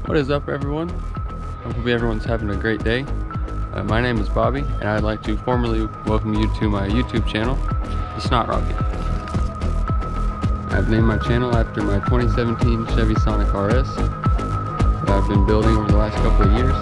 What is up, everyone? Hopefully everyone's having a great day. My name is Bobby, and I'd like to formally welcome you to my YouTube channel, The Snot Rocket. I've named my channel after my 2017 Chevy Sonic RS that I've been building over the last couple of years.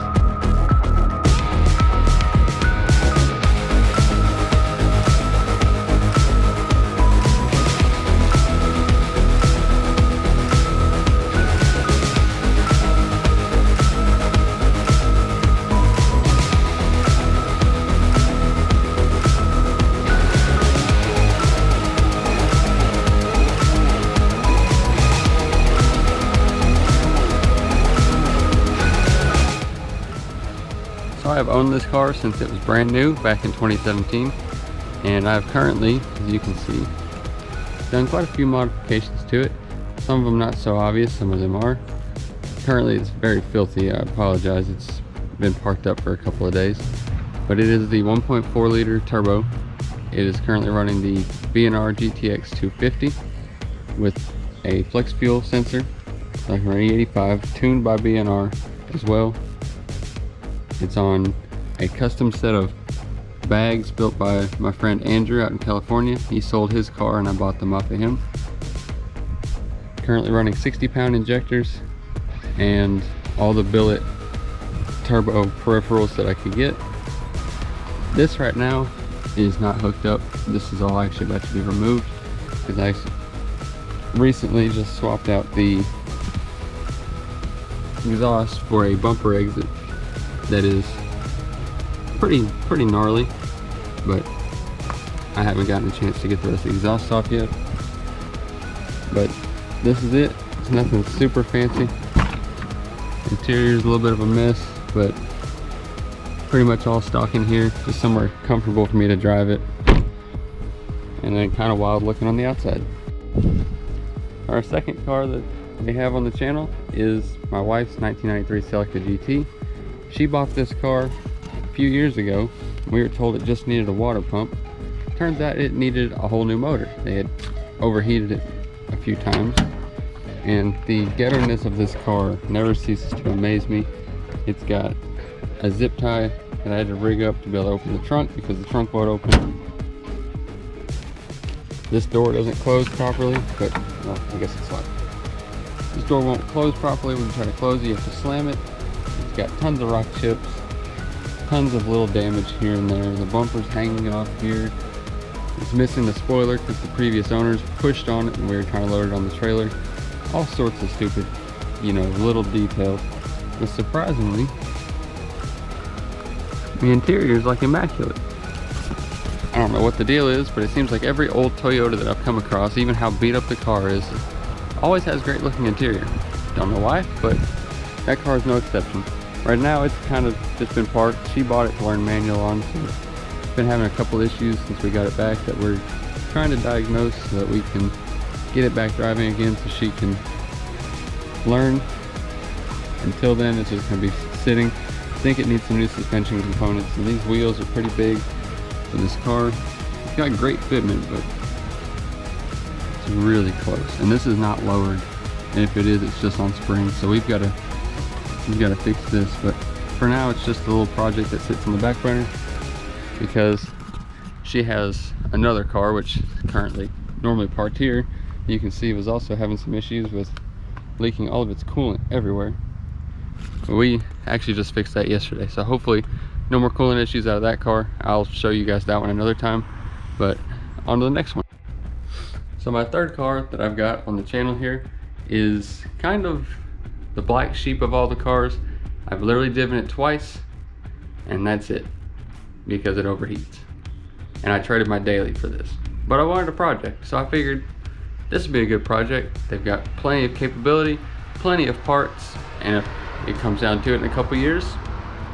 So I have owned this car since it was brand new back in 2017, and I've currently, as you can see, done quite a few modifications to it. Some of them not so obvious, some of them are. Currently it's very filthy, I apologize, it's been parked up for a couple of days. But it is the 1.4 liter turbo. It is currently running the B&R GTX 250 with a flex fuel sensor, like an E85, tuned by B&R as well. It's on a custom set of bags built by my friend Andrew out in California. He sold his car and I bought them off of him. Currently running 60-pound injectors and all the billet turbo peripherals that I could get. This right now is not hooked up. This is all actually about to be removed because I recently just swapped out the exhaust for a bumper exit that is pretty gnarly, but I haven't gotten a chance to get the rest of the exhaust off yet. But this is it. It's nothing super fancy. Interior is a little bit of a mess, but pretty much all stock in here, just somewhere comfortable for me to drive it, and then kind of wild looking on the outside. Our second car that we have on the channel is my wife's 1993 Celica GT. She bought this car a few years ago. We were told it just needed a water pump. Turns out it needed a whole new motor. They had overheated it a few times, and the ghetto-ness of this car never ceases to amaze me. It's got a zip tie that I had to rig up to be able to open the trunk because the trunk won't open. This door doesn't close properly, but well, I guess it's locked. This door won't close properly when you try to close it. You have to slam it. It's got tons of rock chips, tons of little damage here and there. The bumper's hanging off here. It's missing the spoiler because the previous owners pushed on it and we were trying to load it on the trailer. All sorts of stupid, little details. But surprisingly, the interior is like immaculate. I don't know what the deal is, but it seems like every old Toyota that I've come across, even how beat up the car is, always has great looking interior. Don't know why, but that car is no exception. Right now it's kind of just been parked. She bought it to learn manual on, so it's been having a couple issues since we got it back that we're trying to diagnose so that we can get it back driving again so she can learn. Until then it's just going to be sitting. I think it needs some new suspension components, and these wheels are pretty big for this car. It's got great fitment, but it's really close. And this is not lowered, and if it is, it's just on springs. So we've got to fix this, but for now it's just a little project that sits on the back burner because she has another car which currently normally parked here. You can see was also having some issues with leaking all of its coolant everywhere. But we actually just fixed that yesterday, so hopefully no more coolant issues out of that car. I'll show you guys that one another time, but on to the next one. So my third car that I've got on the channel here is kind of the black sheep of all the cars. I've literally driven it twice, and that's it, because it overheats. And I traded my daily for this. But I wanted a project, so I figured this would be a good project. They've got plenty of capability, plenty of parts, and if it comes down to it in a couple years,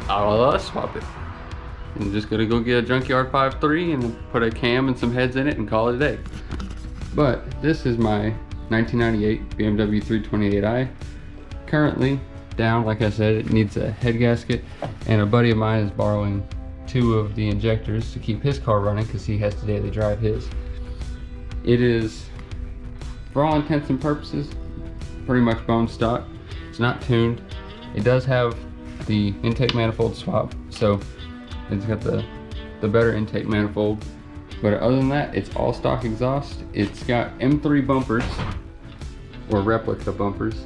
I'll swap it. I'm just gonna go get a Junkyard 5.3 and put a cam and some heads in it and call it a day. But this is my 1998 BMW 328i. Currently down, like I said, it needs a head gasket, and a buddy of mine is borrowing 2 of the injectors to keep his car running because he has to daily drive his. It is, for all intents and purposes, pretty much bone stock. It's not tuned. It does have the intake manifold swap, so it's got the better intake manifold. But other than that, it's all stock exhaust. It's got M3 bumpers, or replica bumpers,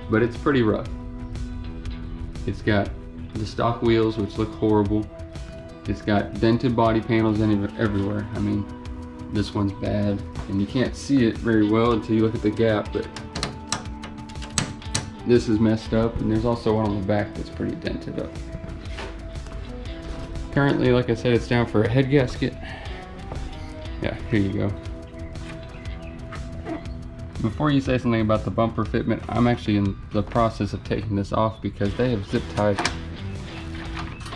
but it's pretty rough. It's got the stock wheels, which look horrible. It's got dented body panels everywhere. I mean, this one's bad, and you can't see it very well until you look at the gap, but this is messed up, and there's also one on the back that's pretty dented up. Currently, like I said, it's down for a head gasket. Yeah, here you go. Before you say something about the bumper fitment, I'm actually in the process of taking this off because they have zip tied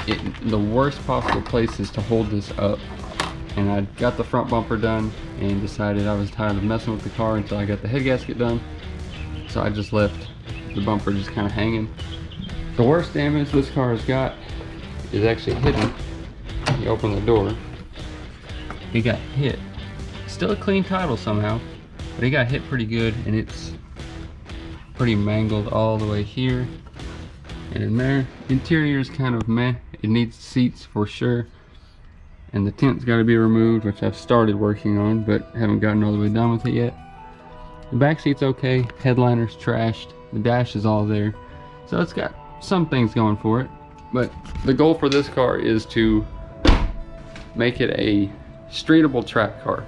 it in the worst possible places to hold this up. And I got the front bumper done and decided I was tired of messing with the car until I got the head gasket done. So I just left the bumper just kind of hanging. The worst damage this car has got is actually hidden. You open the door, he got hit. Still a clean title somehow, but he got hit pretty good, and it's pretty mangled all the way here and in there. Interior is kind of meh. It needs seats for sure, and the tint's got to be removed, which I've started working on but haven't gotten all the way done with it yet. The back seat's okay. Headliner's trashed. The dash is all there, so it's got some things going for it. But the goal for this car is to make it a streetable track car.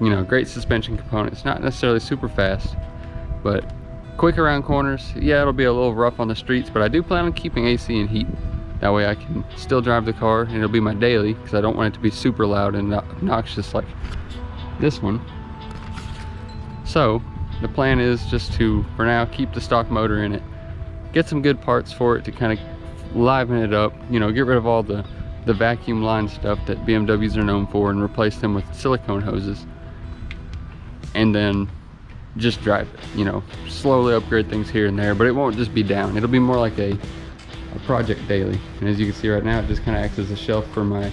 You know, great suspension components, not necessarily super fast, but quick around corners. Yeah, it'll be a little rough on the streets, but I do plan on keeping AC and heat. That way I can still drive the car, and it'll be my daily, because I don't want it to be super loud and obnoxious like this one. So the plan is just to, for now, keep the stock motor in it, get some good parts for it to kind of liven it up, you know, get rid of all the vacuum line stuff that BMWs are known for and replace them with silicone hoses, and then just drive it, you know, slowly upgrade things here and there. But it won't just be down, it'll be more like a project daily. And as you can see right now, it just kind of acts as a shelf for my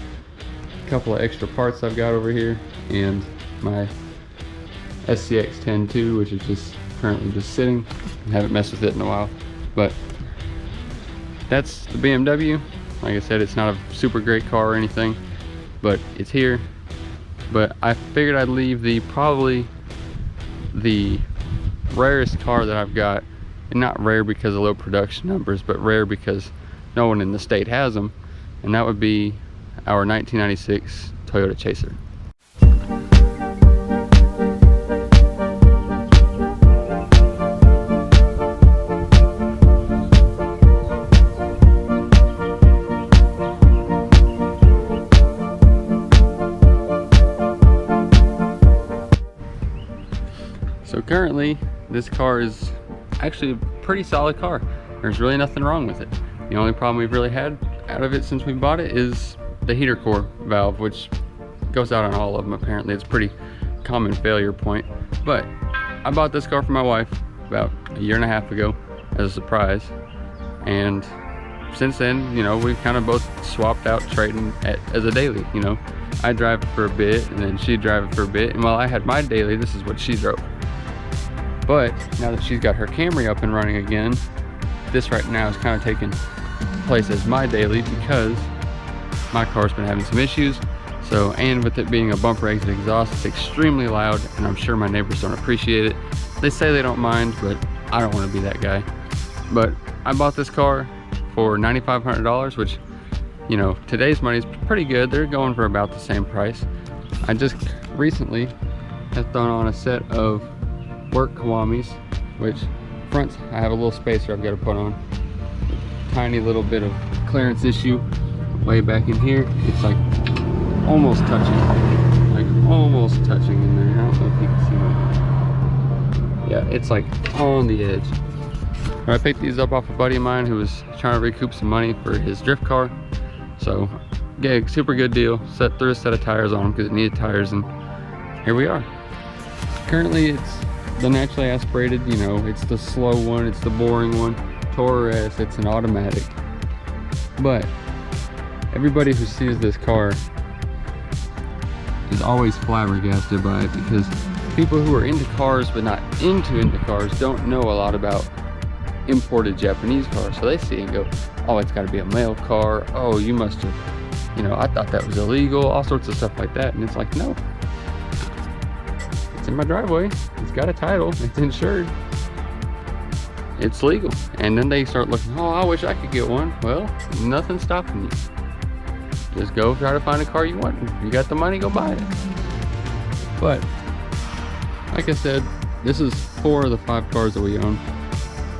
couple of extra parts I've got over here, and my SCX 10-2, which is just currently just sitting. I haven't messed with it in a while, but that's the BMW. Like I said, it's not a super great car or anything, but it's here. But I figured I'd leave probably the rarest car that I've got, and not rare because of low production numbers, but rare because no one in the state has them, and that would be our 1996 Toyota Chaser. So currently, this car is actually a pretty solid car. There's really nothing wrong with it. The only problem we've really had out of it since we bought it is the heater core valve, which goes out on all of them apparently. It's a pretty common failure point. But I bought this car for my wife about a year and a half ago as a surprise. And since then, you know, we've kind of both swapped out trading as a daily, you know. I drive it for a bit, and then she'd drive it for a bit. And while I had my daily, this is what she drove. But now that she's got her Camry up and running again, this right now is kind of taking place as my daily because my car's been having some issues. So, and with it being a bumper exit exhaust, it's extremely loud, and I'm sure my neighbors don't appreciate it. They say they don't mind, but I don't want to be that guy. But I bought this car for $9,500, which, you know, today's money is pretty good. They're going for about the same price. I just recently have thrown on a set of work Kawamis, which fronts I have a little spacer I've got to put on. Tiny little bit of clearance issue way back in here. It's like almost touching in there. I don't know if you can see that. Yeah, it's like on the edge. I picked these up off a buddy of mine who was trying to recoup some money for his drift car. So, yeah, super good deal. Threw a set of tires on them because it needed tires, and here we are. Currently, it's the naturally aspirated, you know, it's the slow one, it's the boring one. Tourer S, it's an automatic. But everybody who sees this car is always flabbergasted by it because people who are into cars but not into cars don't know a lot about imported Japanese cars. So they see it and go, oh, it's got to be a male car. Oh, you must have, you know, I thought that was illegal. All sorts of stuff like that. And it's like, no, it's in my driveway. It's got a title. It's insured. It's legal. And then they start looking, oh, I wish I could get one. Well, nothing's stopping you. Just go try to find a car you want. If you got the money, go buy it. But like I said, this is 4 of the 5 cars that we own.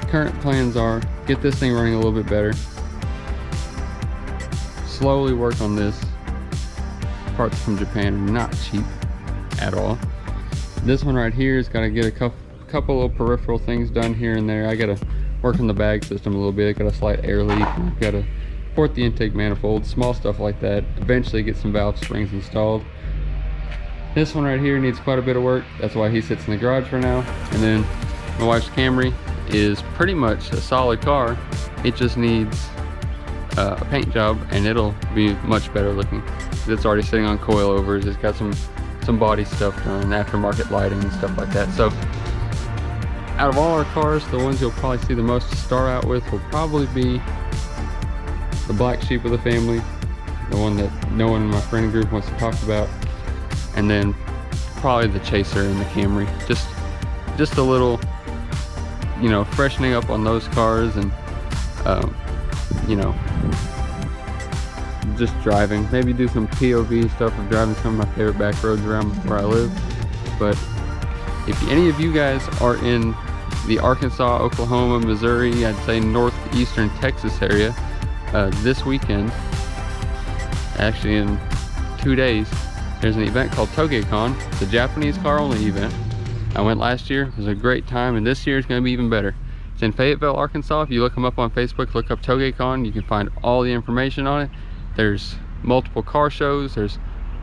Current plans are get this thing running a little bit better, slowly work on this. Parts from Japan are not cheap at all. This one right here has got to get a couple of peripheral things done here and there. I got to work on the bag system a little bit. Got a slight air leak. Got to port the intake manifold, small stuff like that. Eventually get some valve springs installed. This one right here needs quite a bit of work. That's why he sits in the garage for now. And then my wife's Camry is pretty much a solid car. It just needs a paint job and it'll be much better looking. It's already sitting on coilovers. It's got some body stuff done, aftermarket lighting and stuff like that. So out of all our cars, the ones you'll probably see the most to start out with will probably be the black sheep of the family, the one that no one in my friend group wants to talk about, and then probably the Chaser and the Camry. Just a little, you know, freshening up on those cars and you know, just driving. Maybe do some POV stuff of driving some of my favorite back roads around where I live. But if any of you guys are in the Arkansas, Oklahoma, Missouri, I'd say northeastern Texas area, this weekend, actually in 2 days, there's an event called TogeCon. It's a Japanese car only event. I went last year, it was a great time, and this year is going to be even better. It's in Fayetteville, Arkansas. If you look them up on Facebook, look up TogeCon, you can find all the information on it. There's multiple car shows, there's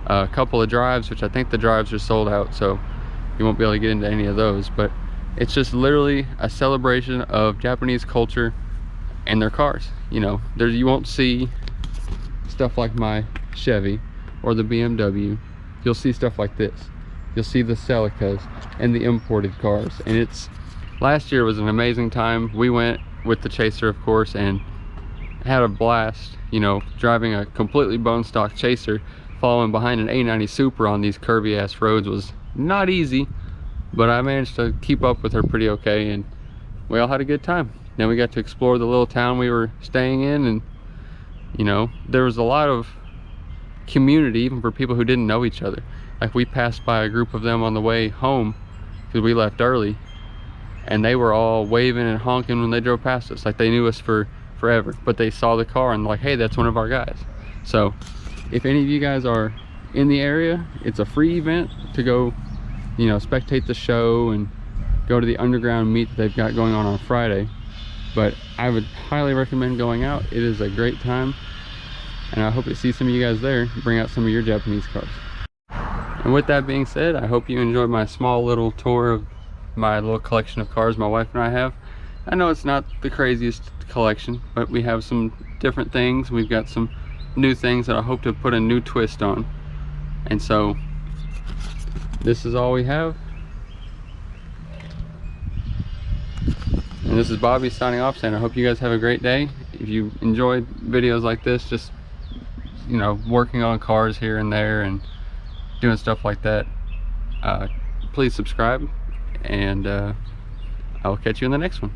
a couple of drives, which I think the drives are sold out, so you won't be able to get into any of those. But it's just literally a celebration of Japanese culture and their cars. You know, you won't see stuff like my Chevy or the BMW. You'll see stuff like this. You'll see the Celicas and the imported cars. And last year was an amazing time. We went with the Chaser, of course, and had a blast, you know, driving a completely bone stock Chaser, following behind an A90 Supra on these curvy ass roads was not easy, but I managed to keep up with her pretty okay, and we all had a good time. Then we got to explore the little town we were staying in, and you know, there was a lot of community even for people who didn't know each other. Like, we passed by a group of them on the way home because we left early, and they were all waving and honking when they drove past us, like they knew us for forever, but they saw the car and like, hey, that's one of our guys. So if any of you guys are in the area, it's a free event to go, you know, spectate the show and go to the underground meet that they've got going on Friday. But I would highly recommend going out. It is a great time, and I hope to see some of you guys there. Bring out some of your Japanese cars. And with that being said, I hope you enjoyed my small little tour of my little collection of cars my wife and I have. I know it's not the craziest collection, but we have some different things. We've got some new things that I hope to put a new twist on. And so this is all we have. And this is Bobby signing off, saying I hope you guys have a great day. If you enjoy videos like this, just, you know, working on cars here and there and doing stuff like that, please subscribe, and I will catch you in the next one.